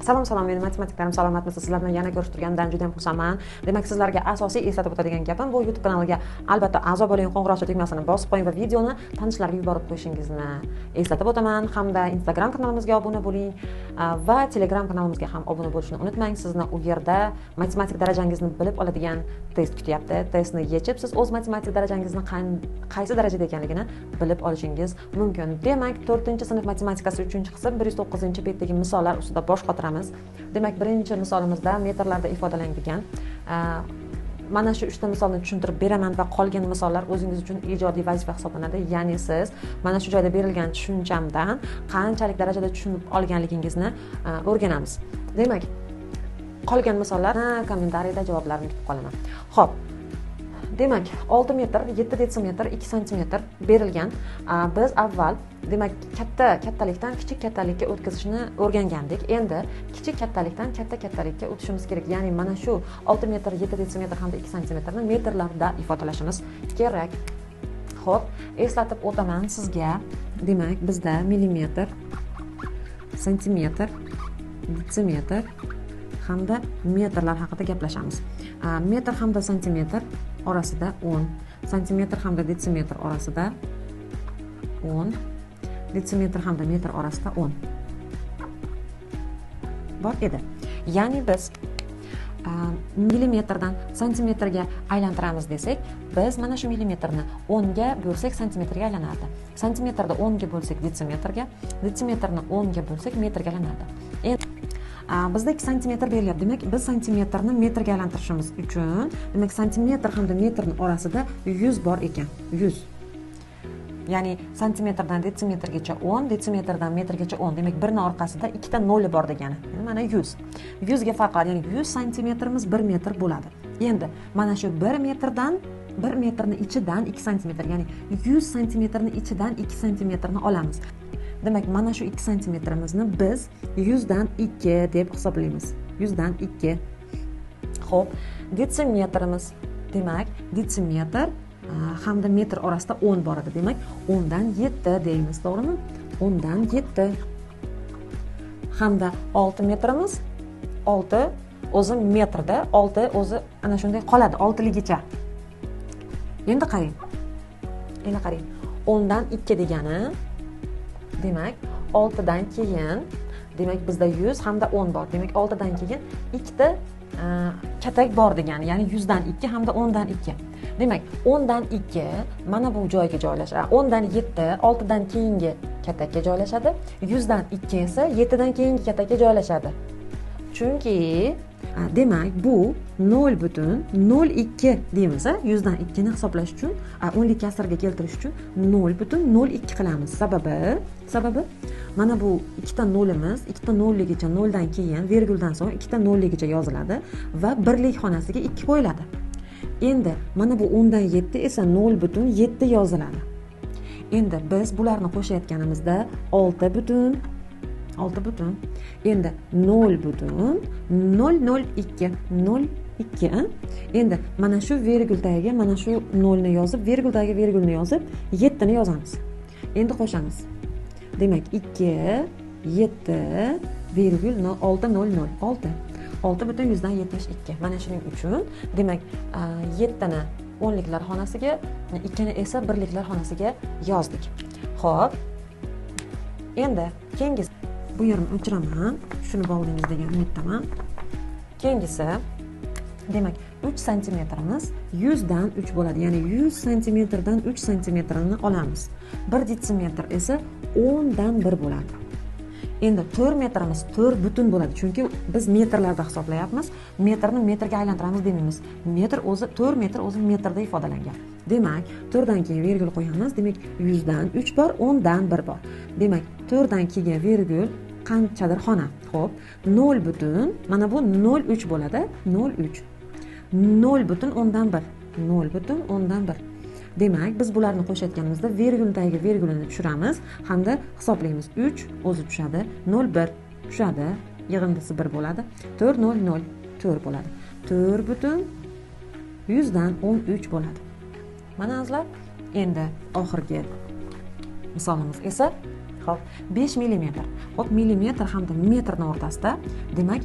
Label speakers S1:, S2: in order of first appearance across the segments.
S1: Salom, meni matematikarim salomatmisiz? Sizlar bilan yana ko'rishib turganimdan juda ham xursandman. Demak, sizlarga asosiy eslatib o'tadigan gapim, bu YouTube kanaliga albatta a'zo bo'ling, qo'ng'iroqcha tugmasini bosib qo'ying va videoni tanishlarga yuborib qo'yishingizni eslatib o'taman. Hamda Instagram kanalimizga obuna bo'ling va Telegram kanalimizga ham obuna bo'lishni unutmang. Sizni u yerda matematik darajangizni bilib oladigan test kutyapti. Testni yechib, siz o'z matematik darajangizni qaysi darajada ekanligini bilib olishingiz mumkin. Demak, 4-sinf matematikasi 3-qism 109-betdagi misollar ustida bosh qotiramiz. Demak, birinchi misolimizda metrlarda ifodalangan. Mana shu 3 ta misolni tushuntirib beraman va qolgan misollar o'zingiz uchun ijodiy vazifa hisoblanadi. Ya'ni siz mana shu joyda berilgan tushunchamdan qanchalik darajada tushunib olganligingizni o'rganamiz. Demak, qolgan misollar kommentariyada javoblarini kutib qolaman. Xo'p. Demak, 6 metr, 7 detsimetr, 2 santimetr berilgan. Biz avval demak kattalikdan kichik kattalikka o'tkazishni o'rgangandik. Endi kichik kattalikdan katta kattalikka o'tishimiz kerak. Ya'ni mana shu 6 metr, 7 detsimetr hamda 2 santimetrni metrlarda ifodalashimiz kerak. Xo'p, eslatib o'taman sizga. Demak, bizda millimetr, santimetr, detsimetr hamda metrlar haqida gaplashamiz. Metr hamda santimetr orasida 10, santimetr hamda detsimetr orasida 10, detsimetr hamda metr orasida 10 bor edi. Ya'ni biz millimetrdan santimetrga aylantiramiz desak, biz mana shu millimetrni 10 ga bo'lsak santimetrga aylanardi. Santimetrda 10 ga bo'lsak detsimetrga, detsimetrni 10 ga bo'lsak metrga aylanardi. Bizda 2 santimetr berilyapti. Demak, biz santimetrni metrga aylantirishimiz uchun, demak, santimetr hamda metrning orasida 100 bor ekan. 100. Ya'ni santimetrdan detsimetrgacha 10, detsimetrdan metrgacha 10. Demak, birning orqasida 2 ta 0 bor degani. Mana 100. 100 ga farq qiladi. Ya'ni 100 santimetrimiz 1 metr bo'ladi. Endi mana shu 1 metrdan 1 metrni ichidan 2 santimetr, ya'ni 100 santimetrning ichidan 2 santimetrni olamiz. Demak, mana shu 2 santimetrimizni biz 100 dan 2 deb hisoblaymiz. 100 dan 2. Xo'p, detsimetrimiz, demak, detsimetr hamda metr orasida 10 bor edi. Demak, 10 dan 7 deymiz, to'g'rimi? 10 dan 7. Hamda 6 metrimiz 6 o'zi metrda, 6 o'zi ana shunday qoladi, 6ligicha. Endi qarang. 10 dan 2 degani, demak, 6 dan keyin, demak, bizda 100 hamda 10 bor. Demak, 6 dan keyin 2 ta katak bor degani, ya'ni 100 dan 2 hamda 10 dan 2. Demak, 10 dan 2 mana bu joyga joylashadi. 10 dan 7 6 dan keyingi katakka joylashadi. 100 dan 2 esa 7 dan keyingi katakka joylashadi. Chunki demak, bu 0.02 deymiz. 100 dan 2 ni hisoblash uchun, 10lik kasrga keltirish uchun 0.02 qilamiz. Sababi mana bu 2 ta 0imiz, 2 ta 0ligicha 0 dan keyin virguldan so'ng 2 ta 0ligicha yoziladi va birlik xonasiga 2 qo'yiladi. Endi mana bu 10 dan 7 esa 0.7 yoziladi. Endi biz bularni qo'shayotganimizda 6 butun. Endi 0.002. Endi mana shu virguldagiga mana shu 0 ni yozib, virguldagiga virgulni yozib, 7 ni yozamiz. Endi qo'shamiz. Demak, 2 7 virgul 600 6.172. Mana shuning uchun demak 7 ni 10liklar xonasiga, 2 ni esa birliklar xonasiga yozdik. Xo'p. Endi keyingisi, bu yerimni o'chiraman. Shuni bo'ldingiz degan umiddaman. Keyingisi, demak, 3 santimetrimiz 100 dan 3 bo'ladi. Ya'ni 100 santimetrdan 3 santimetrni olamiz. 1 detsimetr esa 10 dan 1 bo'ladi. Endi 4 metrimiz 4 butun bo'ladi. Chunki biz metrlarda hisoblayapmiz. Metrni metrga aylantiramiz demaymiz. 4 metr o'zi metrda ifodalangan. Demak, 4 dan keyin virgul qo'yamiz. Demak, 100 dan 3 bor, 10 dan 1 bor. Demak, 4 dan keyin virgul qanchadir xona. Xo'p, 0 butun, mana bu 0.3 bo'ladi. 0.3. 0 butun 10 dan 1. 0 butun 10 dan 1. Demak, biz bularni qo'shayotganimizda virguldagi virgulini tushiramiz hamda hisoblaymiz. 3 o'zi tushadi, 0.1 tushadi, yig'indisi 1 bo'ladi. 4.00 bo'ladi. 4 butun 100 dan 13 bo'ladi. Mana azizlar, endi oxirgi misolimiz esa Xo'p, 5 millimetr. Xo'p, millimetr hamda metrning o'rtasida, demak,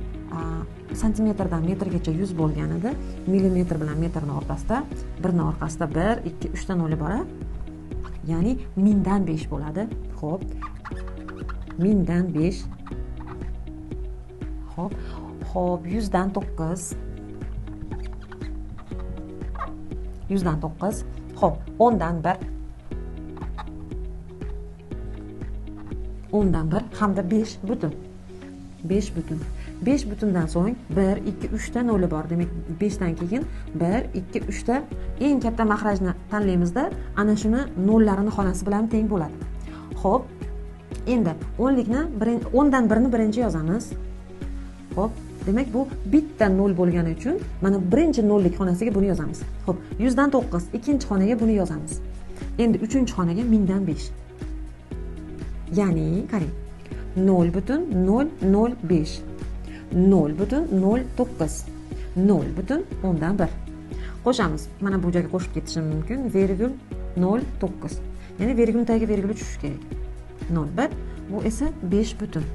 S1: santimetrdan metrgacha 100 bo'lgan edi. Millimetr bilan metrning o'rtasida, birning orqasida 1, 2, 3 ta nol bor. Ya'ni mingdan 5 bo'ladi. Xo'p, mingdan 5. Xo'p, 100dan 9. 100dan 9. Xo'p, 10dan 1. 10dan 1 hamda 5 butun. 5 butun. 5 butundan so'ng 1, 2, 3 ta noli bor. Demak, 5 dan keyin 1, 2, 3 ta eng katta mahrajni tanlaymizda, ana shuni nollarini xonasi bilan teng bo'ladi. Xo'p, endi 10dan 1ni birinchi yozamiz. Xo'p, demak bu bitta nol bo'lgani uchun mana birinchi nollik xonasiga buni yozamiz. Xo'p, 100dan 9 ikkinchi xonaga buni yozamiz. Endi uchinchi xonaga mingdan 5. Ya'ni qarang. 0,005 0,09 0,10dan 1 qo'shamiz. Mana bu joyga qo'shib ketishim mumkin. 0,09. Ya'ni virgul tagiga virgul tushishi kerak. 0,1 bu esa 5 butun.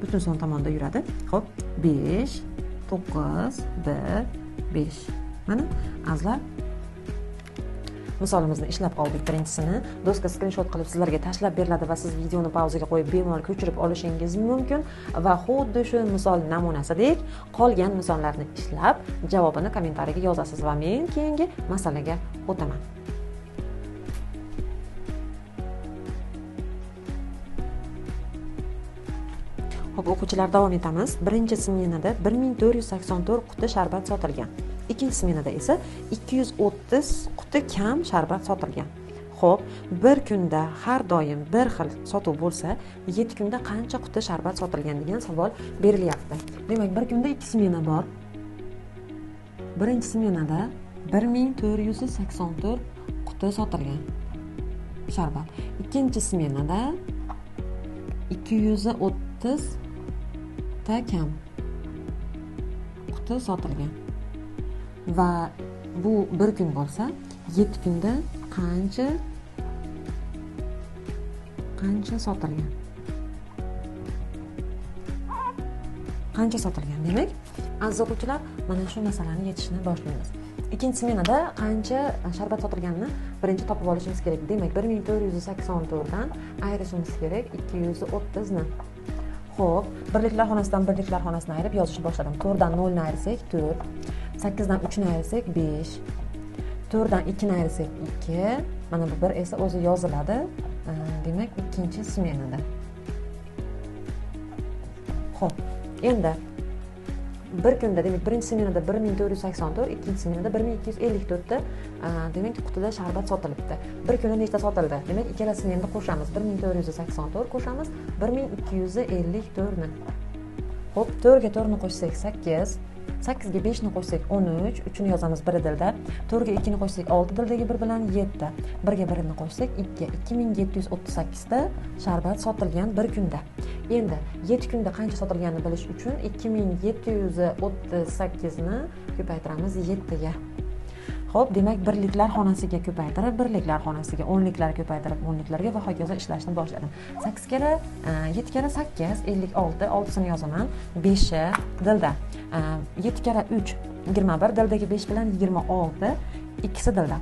S1: Butun son tomonda yuradi. Xo'p, 5 9 1 5. Mana azlar misolimizni ishlab oldik. Birinchisini doska skrinshot qilib sizlarga tashlab beriladi va siz videoni pauzaga qo'yib bemalol ko'chirib olishingiz mumkin va xuddi shu misol namunasidek qolgan misollarni ishlab javobini kommentariyaga yozasiz va men keyingi masalaga o'taman. Xo'p, o'quvchilar, davom etamiz. Birinchi smenada 1484 quti sharbat sotilgan. Ikkinchi smenada esa 230 quti kam sharbat sotilgan. Xo'p, bir kunda har doim bir xil sotuv bo'lsa, 7 kunda qancha quti sharbat sotilgan degan savol berilyapti. Demak, bir kunda 2 smena bor. Birinchi smenada 1484 quti sotilgan sharbat. Ikkinchi smenada 230 ta kam quti sotilgan. Va bu bir kun bo'lsa, 7 kunda qancha sotilgan? Qancha sotilgan? Demak, aziz o'quvchilar, mana shu masalani yechishni boshlaymiz. Ikkinchi smenada qancha sharbat sotilganini birinchi topib olishimiz kerak. Demak, 1484 dan ayirishimiz kerak 230 ni. Xo'p, birliklar xonasidan birliklar xonasini ayirib yozishni boshladim. 4 dan 0 ni ayirsak 4, 8 dan 3 ni ayirsak 5, 4 dan 2 ni ayirsak 2. Mana bu 1 esa o'zi yoziladi. Demak, ikkinchi smenada. Xo'p, endi bir kunda, demak, birinchi smenada 1484, ikkinchi smenada 1254 ta demak qutida sharbat sotilibdi. Bir kunda nechta sotildi? Demak, ikkalasini endi qo'shamiz. 1484 qo'shamiz 1254 ni. Xo'p, 4 ga 4 ni qo'shsak 8, 8 ga 5 ni qo'shsak 13, 3 ni yozamiz 1 dilda. 4 ga 2 ni qo'shsak 6 dildagi 1 bilan 7, 1 ga 1 ni qo'shsak 2, 2738 ta sharbat sotilgan bir kunda. Endi 7 kunda qancha sotilganini bilish uchun 2738 ni ko'paytiramiz 7 ga. Xo'p, demak, birliklar xonasiga ko'paytirib, birliklar xonasiga o'nliklar ko'paytirib, o'nliklarga va hokazo ishlashni boshladim. 8 kara 7 kara 8 56, 6 ni yozaman. 5 dilda. 7 kara 3 21, dildagi 5 bilan 26, ikkisi dilda.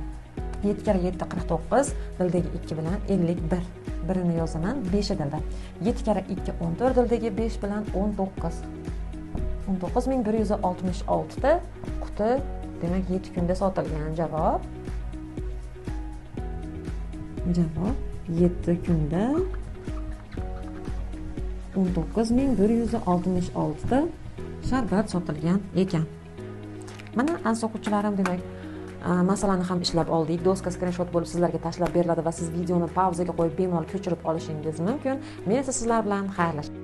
S1: 7 kara 7 49, dildagi 2 bilan 51. Birini yozaman, 5 dilda. 7 kara 2 14, dildagi 5 bilan 19. 19166 ta quti, demak 7 kunda sotilgan. Javob 7 kunda 19166 ta sharbat sotilgan ekan. Mana aziz o'quvchilarim, demak, masalani ham ishlab oldik. Doska skrinshot bo'lib sizlarga tashlab beriladi va siz videoni pauzaga qo'yib bemalol ko'chirib olishingiz mumkin. Men esa sizlar bilan xayrlashib